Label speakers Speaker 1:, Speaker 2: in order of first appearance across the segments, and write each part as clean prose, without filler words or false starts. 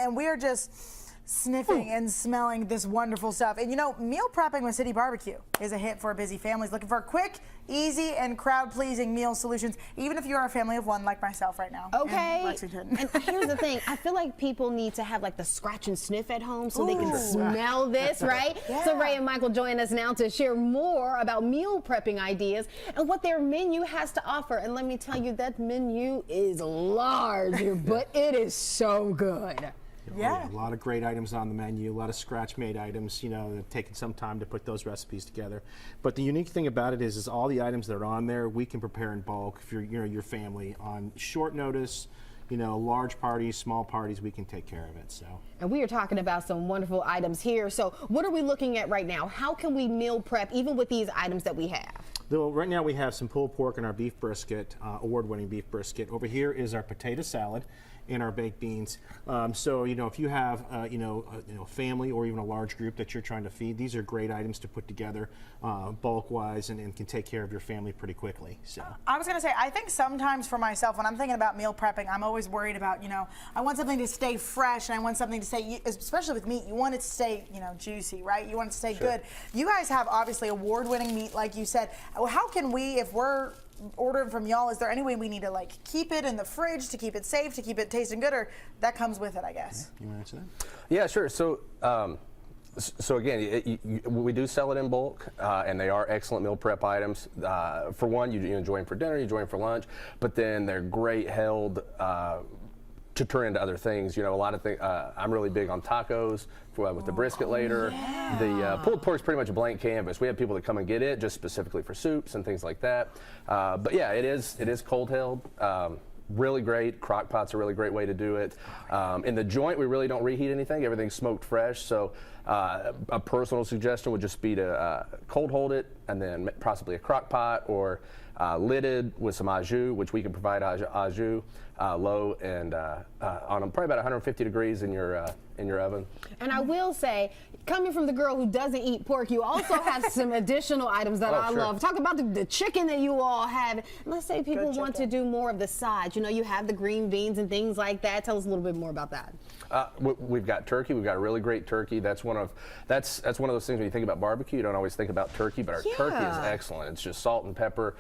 Speaker 1: and we are just sniffing and smelling this wonderful stuff. And you know, meal prepping with City Barbecue is a hit for busy families looking for quick, easy, and crowd-pleasing meal solutions, even if you're a family of one like myself right now.
Speaker 2: Okay.
Speaker 1: In Lexington.
Speaker 2: And here's the thing. I feel like people need to have like the scratch and sniff at home so they can smell this, right?
Speaker 1: Yeah.
Speaker 2: So Ray and Michael join us now to share more about meal prepping ideas and what their menu has to offer. And let me tell you, that menu is large, but it is so good.
Speaker 1: Yeah.
Speaker 3: A lot of great items on the menu, a lot of scratch-made items, you know, they've taken some time to put those recipes together. But the unique thing about it is all the items that are on there, we can prepare in bulk for your family on short notice. You know, large parties, small parties, we can take care of it. So.
Speaker 2: And we are talking about some wonderful items here. So what are we looking at right now? How can we meal prep even with these items that we have?
Speaker 3: Though right now we have some pulled pork and our beef brisket, award-winning beef brisket. Over here is our potato salad and our baked beans. So you know, if you have family or even a large group that you're trying to feed, these are great items to put together bulk-wise and can take care of your family pretty quickly. So
Speaker 1: I was going to say, I think sometimes for myself, when I'm thinking about meal prepping, I'm always worried about, you know, I want something to stay fresh and I want something to stay, especially with meat, you want it to stay, you know, juicy, right? You want it to stay good. You guys have obviously award-winning meat, like you said. How can we, if we're ordering from y'all, is there any way we need to like keep it in the fridge to keep it safe, to keep it tasting good, or that comes with it, I guess?
Speaker 3: You want to answer that?
Speaker 4: Yeah, sure. So again, we do sell it in bulk, and they are excellent meal prep items. For one, you enjoy them for dinner, you enjoy them for lunch, but then they're great held to turn into other things. You know, a lot of things. I'm really big on tacos with the brisket later.
Speaker 1: Yeah.
Speaker 4: The pulled pork is pretty much a blank canvas. We have people that come and get it just specifically for soups and things like that. But yeah, it is cold held. Really great. Crock pot's a really great way to do it. In the joint, we really don't reheat anything. Everything's smoked fresh. So a personal suggestion would just be to cold hold it and then possibly a crock pot or lidded with some au jus, which we can provide au jus low and on probably about 150 degrees in your oven.
Speaker 2: And I will say, coming from the girl who doesn't eat pork, you also have some additional items that I love. Talk about the chicken that you all have. Let's say people want to do more of the sides. You know, you have the green beans and things like that. Tell us a little bit more about that.
Speaker 4: We've got turkey. We've got a really great turkey. That's one of those things when you think about barbecue, you don't always think about turkey, but our turkey is excellent. It's just salt and pepper,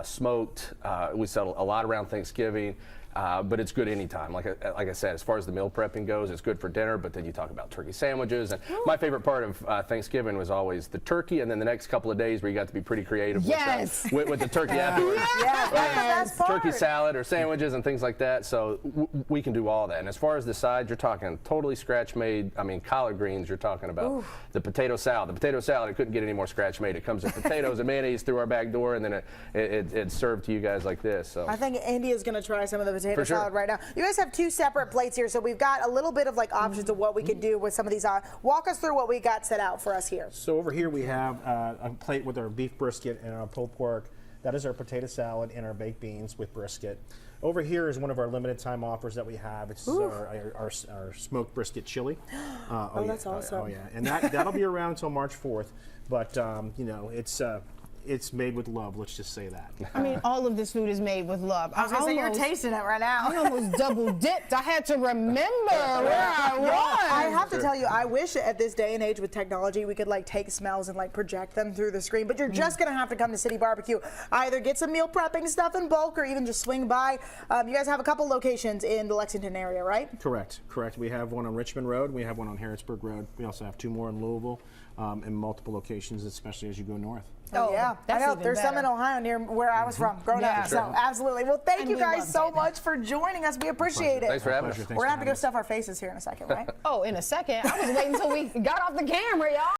Speaker 4: smoked. We sell a lot around Thanksgiving. But it's good anytime. Like I said, as far as the meal prepping goes, it's good for dinner, but then you talk about turkey sandwiches. And my favorite part of Thanksgiving was always the turkey, and then the next couple of days where you got to be pretty creative with the turkey afterwards.
Speaker 1: Yes.
Speaker 4: Turkey salad or sandwiches and things like that. So we can do all that. And as far as the sides, you're talking totally scratch-made. I mean, collard greens, you're talking about the potato salad. The potato salad, it couldn't get any more scratch-made. It comes in potatoes and mayonnaise through our back door, and then it's served to you guys like this. So
Speaker 1: I think Andy is going to try some of the potato salad right now. You guys have two separate plates here, so we've got a little bit of like options of what we could do with some of these. Walk us through what we got set out for us here.
Speaker 3: So over here we have a plate with our beef brisket and our pulled pork. That is our potato salad and our baked beans with brisket. Over here is one of our limited time offers that we have. It's our smoked brisket chili.
Speaker 1: That's awesome.
Speaker 3: Oh yeah, and that'll be around until March 4th. But you know, it's made with love, let's just say that.
Speaker 2: I mean, all of this food is made with love.
Speaker 1: I was going to say, you're tasting it right now.
Speaker 2: I almost double dipped. I had to remember where I was.
Speaker 1: I have to tell you, I wish at this day and age with technology, we could like take smells and like project them through the screen, but you're just going to have to come to City Barbecue. Either get some meal prepping stuff in bulk or even just swing by. You guys have a couple locations in the Lexington area, right?
Speaker 3: Correct. We have one on Richmond Road. We have one on Harrisburg Road. We also have two more in Louisville and multiple locations, especially as you go north.
Speaker 1: Oh yeah, I know. There's some in Ohio near where I was from growing up. So absolutely. Well, thank you guys so much for joining us. We appreciate it.
Speaker 4: Thanks for having us.
Speaker 1: We're going to have to go stuff our faces here in a second, right?
Speaker 2: Oh, in a second. I was waiting until we got off the camera, y'all.